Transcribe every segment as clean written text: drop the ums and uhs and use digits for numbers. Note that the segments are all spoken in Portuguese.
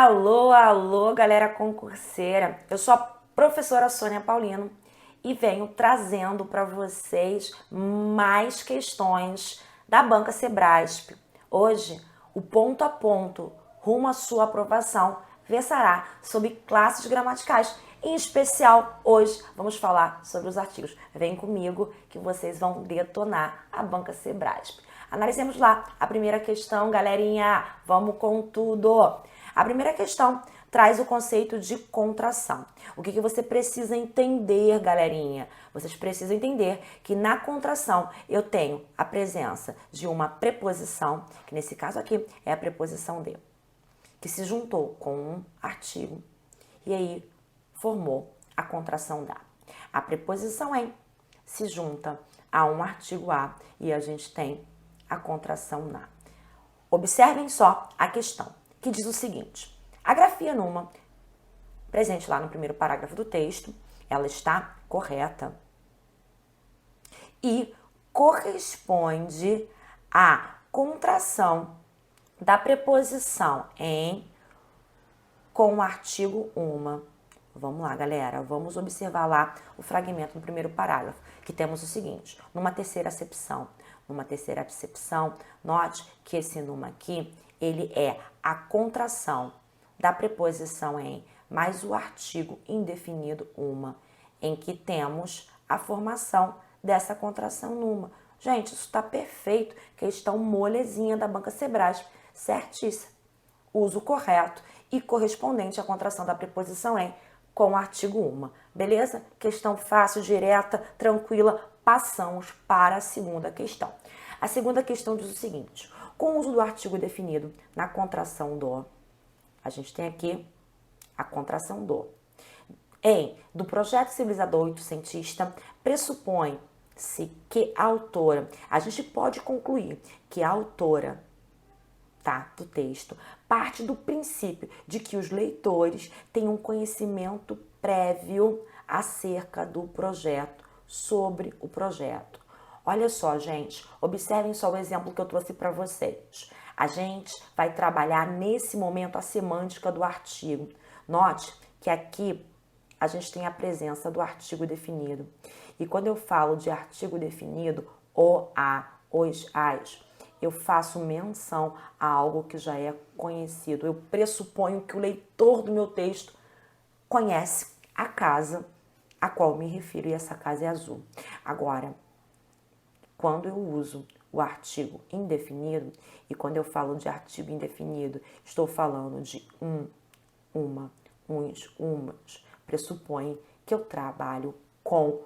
Alô, alô, galera concurseira. Eu sou a professora Sônia Paulino e venho trazendo para vocês mais questões da Banca Sebrasp. Hoje, o ponto a ponto rumo à sua aprovação versará sobre classes gramaticais. Em especial, hoje vamos falar sobre os artigos. Vem comigo que vocês vão detonar a Banca Sebrasp. Analisemos lá a primeira questão, galerinha. Vamos com tudo. A primeira questão traz o conceito de contração. O que você precisa entender, galerinha? Vocês precisam entender que na contração eu tenho a presença de uma preposição, que nesse caso aqui é a preposição de, que se juntou com um artigo e aí formou a contração da. A preposição em se junta a um artigo a e a gente tem a contração na. Observem só a questão, que diz o seguinte: a grafia numa, presente lá no primeiro parágrafo do texto, ela está correta e corresponde à contração da preposição em com o artigo uma. Vamos lá, galera, vamos observar lá o fragmento do primeiro parágrafo, que temos o seguinte: numa terceira acepção. Numa terceira acepção, note que esse numa aqui, ele é a contração da preposição em mais o artigo indefinido uma, em que temos a formação dessa contração numa. Gente, isso está perfeito, questão molezinha da Banca Sebrasp, certíssimo. Uso correto e correspondente à contração da preposição em com o artigo uma. Beleza? Questão fácil, direta, tranquila. Passamos para a segunda questão. A segunda questão diz o seguinte: com o uso do artigo definido na contração do, a gente tem aqui a contração do. Do projeto civilizador oitocentista, pressupõe-se que a autora, a gente pode concluir que a autora do texto parte do princípio de que os leitores têm um conhecimento prévio acerca do projeto, sobre o projeto. Olha só, gente, observem só o exemplo que eu trouxe para vocês. A gente vai trabalhar nesse momento a semântica do artigo. Note que aqui a gente tem a presença do artigo definido. E quando eu falo de artigo definido, o, a, os, as, eu faço menção a algo que já é conhecido. Eu pressuponho que o leitor do meu texto conhece a casa a qual me refiro, e essa casa é azul. Agora, quando eu uso o artigo indefinido, e quando eu falo de artigo indefinido, estou falando de uma, uns, umas, pressupõe que eu trabalho com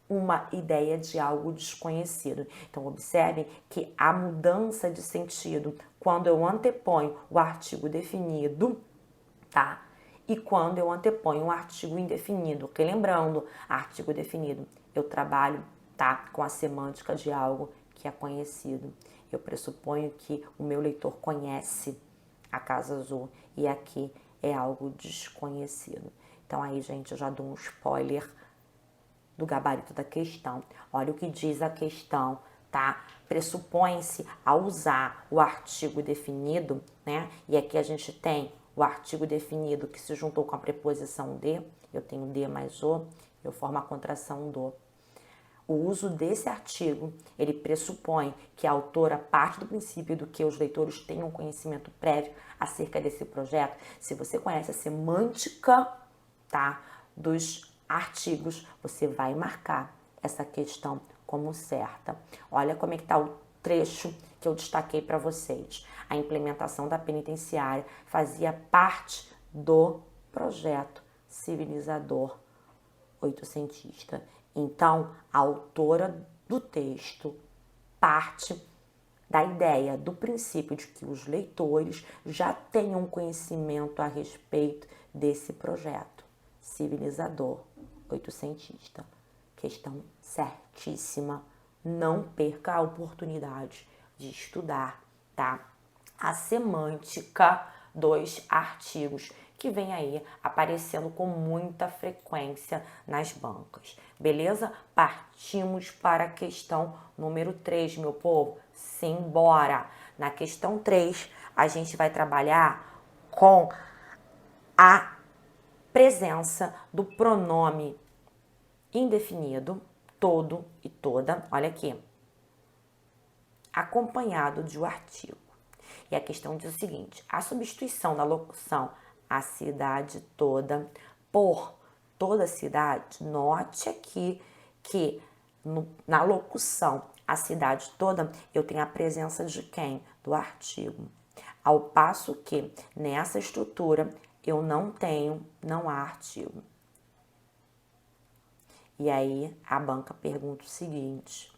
uma ideia de algo desconhecido. Então, observem que a mudança de sentido quando eu anteponho o artigo definido, e quando eu anteponho um artigo indefinido. Porque lembrando, artigo definido, eu trabalho, com a semântica de algo que é conhecido. Eu pressuponho que o meu leitor conhece a casa azul e aqui é algo desconhecido. Então aí, gente, eu já dou um spoiler do gabarito da questão. Olha o que diz a questão, Pressupõe-se a usar o artigo definido, E aqui a gente tem o artigo definido que se juntou com a preposição de, eu tenho de mais o, eu formo a contração do. O uso desse artigo, ele pressupõe que a autora parte do princípio do que os leitores tenham conhecimento prévio acerca desse projeto. Se você conhece a semântica, dos artigos, você vai marcar essa questão como certa. Olha como é que está o trecho que eu destaquei para vocês. A implementação da penitenciária fazia parte do projeto civilizador oitocentista. Então, a autora do texto parte da ideia, do princípio de que os leitores já tenham conhecimento a respeito desse projeto civilizador oitocentista. Questão certíssima. Não perca a oportunidade de estudar, a semântica dos artigos que vem aí aparecendo com muita frequência nas bancas. Beleza? Partimos para a questão número 3, meu povo. Simbora! Na questão 3, a gente vai trabalhar com a presença do pronome indefinido, todo e toda, olha aqui, acompanhado de um artigo. E a questão diz o seguinte: a substituição da locução a cidade toda por toda a cidade, note aqui que na locução a cidade toda eu tenho a presença de quem? Do artigo. Ao passo que nessa estrutura eu não há artigo. E aí a banca pergunta o seguinte: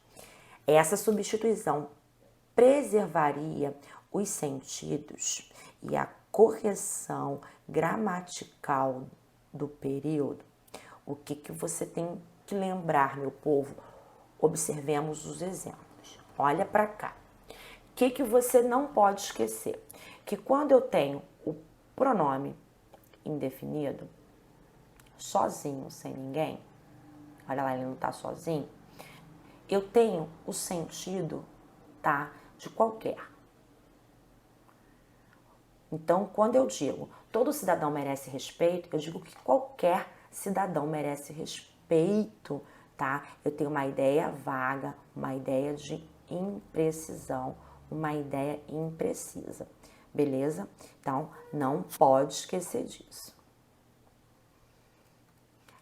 essa substituição preservaria os sentidos e a correção gramatical do período? O que você tem que lembrar, meu povo? Observemos os exemplos. Olha para cá. O que você não pode esquecer? Que quando eu tenho o pronome indefinido, sozinho, sem ninguém, olha lá, ele não tá sozinho, eu tenho o sentido, tá, de qualquer. Então, quando eu digo todo cidadão merece respeito, eu digo que qualquer cidadão merece respeito, tá? Eu tenho uma ideia vaga, uma ideia de imprecisão, uma ideia imprecisa, beleza? Então, não pode esquecer disso.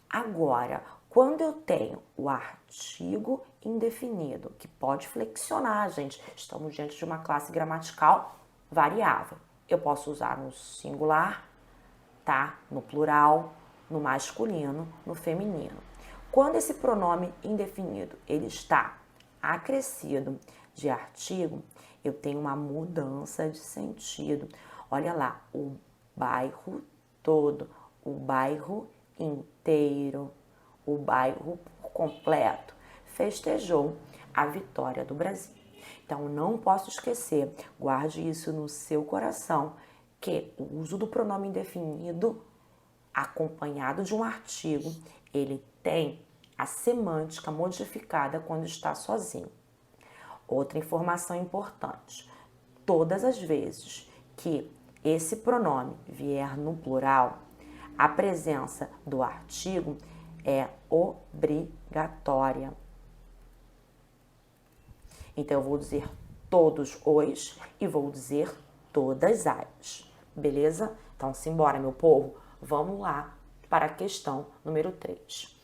Agora, quando eu tenho o artigo indefinido, que pode flexionar, gente, estamos diante de uma classe gramatical variável. Eu posso usar no singular, tá? No plural, no masculino, no feminino. Quando esse pronome indefinido ele está acrescido de artigo, eu tenho uma mudança de sentido. Olha lá, o bairro todo, o bairro inteiro, o bairro por completo festejou a vitória do Brasil. Então, não posso esquecer, guarde isso no seu coração, que o uso do pronome indefinido acompanhado de um artigo, ele tem a semântica modificada quando está sozinho. Outra informação importante: todas as vezes que esse pronome vier no plural, a presença do artigo é obrigatória. Então, eu vou dizer todos os e vou dizer todas as, beleza? Então, simbora, meu povo. Vamos lá para a questão número 3.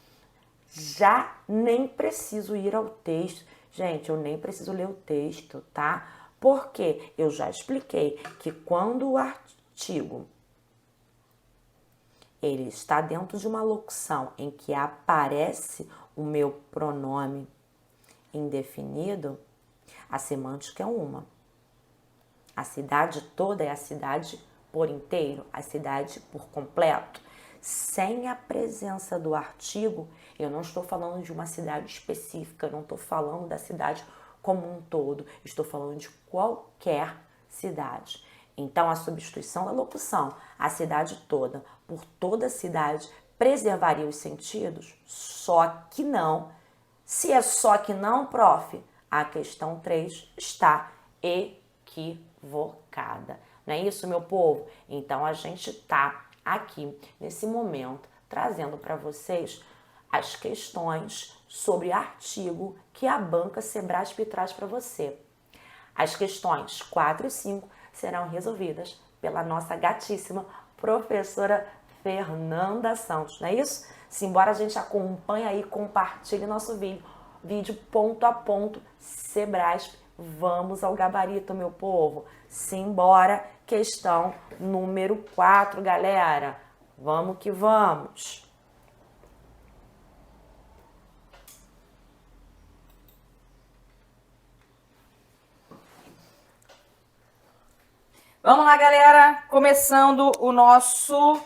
Já nem preciso ir ao texto. Gente, eu nem preciso ler o texto, tá? Porque eu já expliquei que quando o artigo ele está dentro de uma locução em que aparece o meu pronome indefinido, a semântica é uma. A cidade toda é a cidade por inteiro, a cidade por completo. Sem a presença do artigo, eu não estou falando de uma cidade específica, eu não estou falando da cidade como um todo, estou falando de qualquer cidade. Então, a substituição da locução, a cidade toda, por toda a cidade, preservaria os sentidos? Só que não. Se é só que não, prof, a questão 3 está equivocada. Não é isso, meu povo? Então, a gente está aqui, nesse momento, trazendo para vocês as questões sobre artigo que a banca Sebrasp traz para você. As questões 4 e 5 serão resolvidas pela nossa gatíssima professora Fernanda Santos, não é isso? Simbora, a gente acompanha aí, compartilhe nosso vídeo ponto a ponto, Sebrasp. Vamos ao gabarito, meu povo. Simbora, questão número 4, galera. Vamos que vamos. Vamos lá, galera. Começando o nosso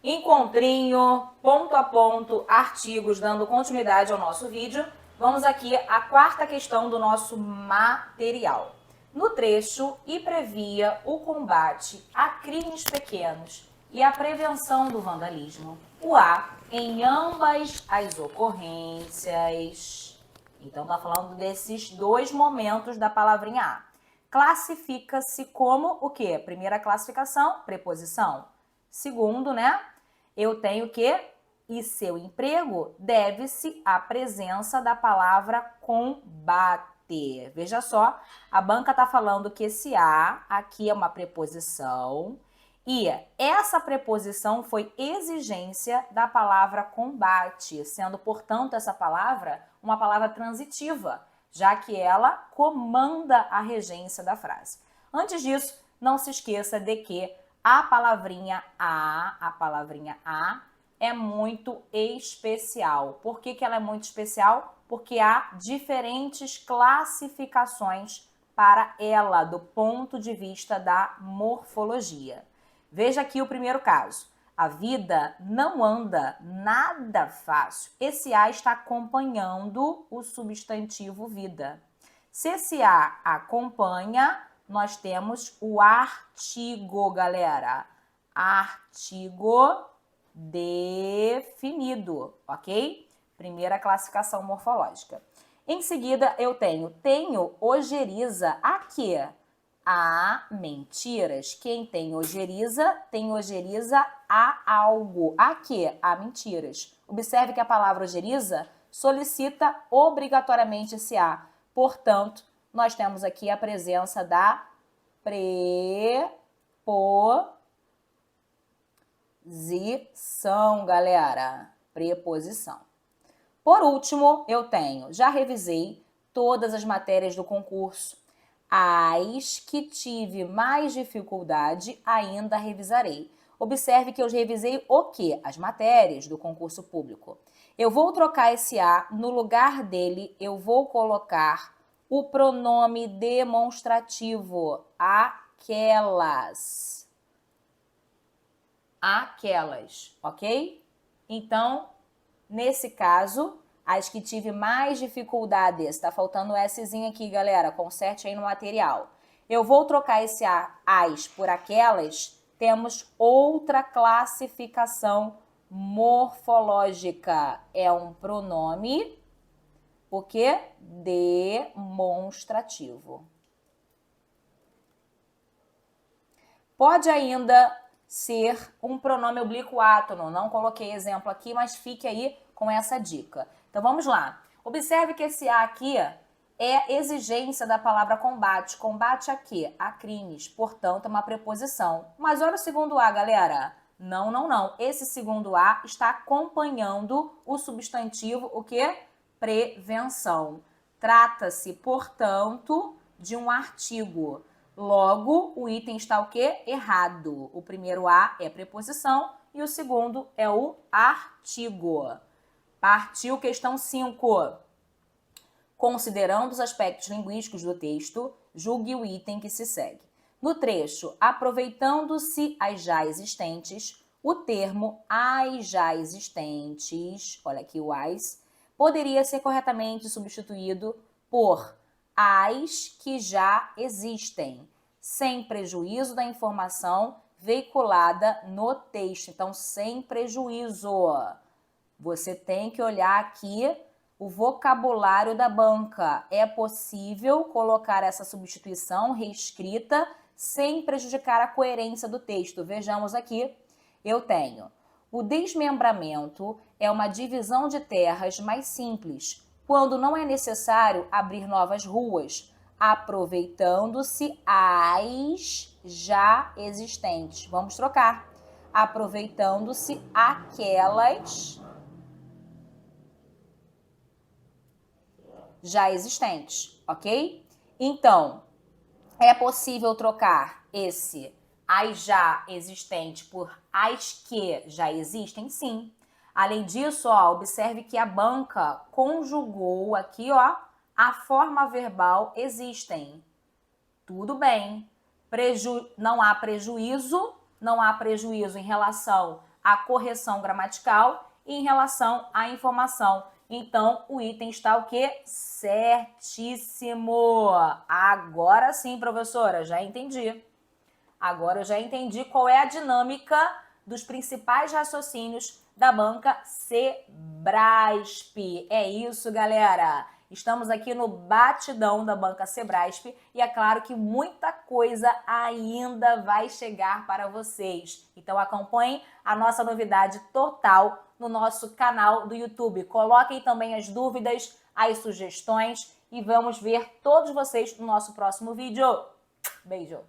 encontrinho, ponto a ponto, artigos, dando continuidade ao nosso vídeo. Vamos aqui à quarta questão do nosso material. No trecho, e previa o combate a crimes pequenos e a prevenção do vandalismo. O A, em ambas as ocorrências. Então, tá falando desses dois momentos da palavrinha A. Classifica-se como o quê? Primeira classificação, preposição. Segundo, né? Eu tenho que e seu emprego deve-se à presença da palavra combate. Veja só, a banca está falando que esse a aqui é uma preposição e essa preposição foi exigência da palavra combate, sendo, portanto, essa palavra uma palavra transitiva, já que ela comanda a regência da frase. Antes disso, não se esqueça de que a palavrinha a é muito especial. Por que ela é muito especial? Porque há diferentes classificações para ela, do ponto de vista da morfologia. Veja aqui o primeiro caso. A vida não anda nada fácil. Esse a está acompanhando o substantivo vida. Se esse a acompanha, nós temos o artigo, galera. Artigo definido, ok? Primeira classificação morfológica. Em seguida, eu tenho ojeriza a quê? A mentiras. Quem tem ojeriza a algo. A quê? A mentiras. Observe que a palavra ojeriza solicita obrigatoriamente esse a. Portanto, nós temos aqui a presença da preposição, galera. Preposição. Por último, eu já revisei todas as matérias do concurso. As que tive mais dificuldade, ainda revisarei. Observe que eu revisei o quê? As matérias do concurso público. Eu vou trocar esse a, no lugar dele, eu vou colocar o pronome demonstrativo. Aquelas. Aquelas, ok? Então, nesse caso, as que tive mais dificuldades, está faltando o Szinho aqui, galera, conserte aí no material. Eu vou trocar esse as por aquelas, temos outra classificação morfológica. É um pronome, o quê? Demonstrativo. Pode ainda ser um pronome oblíquo átono. Não coloquei exemplo aqui, mas fique aí com essa dica. Então, vamos lá. Observe que esse a aqui é exigência da palavra combate. Combate a quê? A crimes. Portanto, é uma preposição. Mas olha o segundo a, galera. Não, não, não. Esse segundo a está acompanhando o substantivo, o quê? Prevenção. Trata-se, portanto, de um artigo. Logo, o item está o quê? Errado. O primeiro a é preposição e o segundo é o artigo. Partiu questão 5. Considerando os aspectos linguísticos do texto, julgue o item que se segue. No trecho, aproveitando-se as já existentes, o termo as já existentes, olha aqui o as, poderia ser corretamente substituído por as que já existem, sem prejuízo da informação veiculada no texto. Então, sem prejuízo. Você tem que olhar aqui o vocabulário da banca. É possível colocar essa substituição reescrita sem prejudicar a coerência do texto. Vejamos aqui, eu tenho: o desmembramento é uma divisão de terras mais simples, quando não é necessário abrir novas ruas, aproveitando-se as já existentes. Vamos trocar. Aproveitando-se aquelas já existentes, ok? Então, é possível trocar esse as já existentes por as que já existem? Sim. Além disso, ó, observe que a banca conjugou aqui, ó, a forma verbal existem. Tudo bem. Não há prejuízo em relação à correção gramatical e em relação à informação. Então, o item está o quê? Certíssimo. Agora sim, professora, já entendi. Agora eu já entendi qual é a dinâmica dos principais raciocínios da banca Sebrasp. É isso, galera. Estamos aqui no batidão da Banca Sebrasp e é claro que muita coisa ainda vai chegar para vocês. Então acompanhem a nossa novidade total no nosso canal do YouTube. Coloquem também as dúvidas, as sugestões e vamos ver todos vocês no nosso próximo vídeo. Beijo!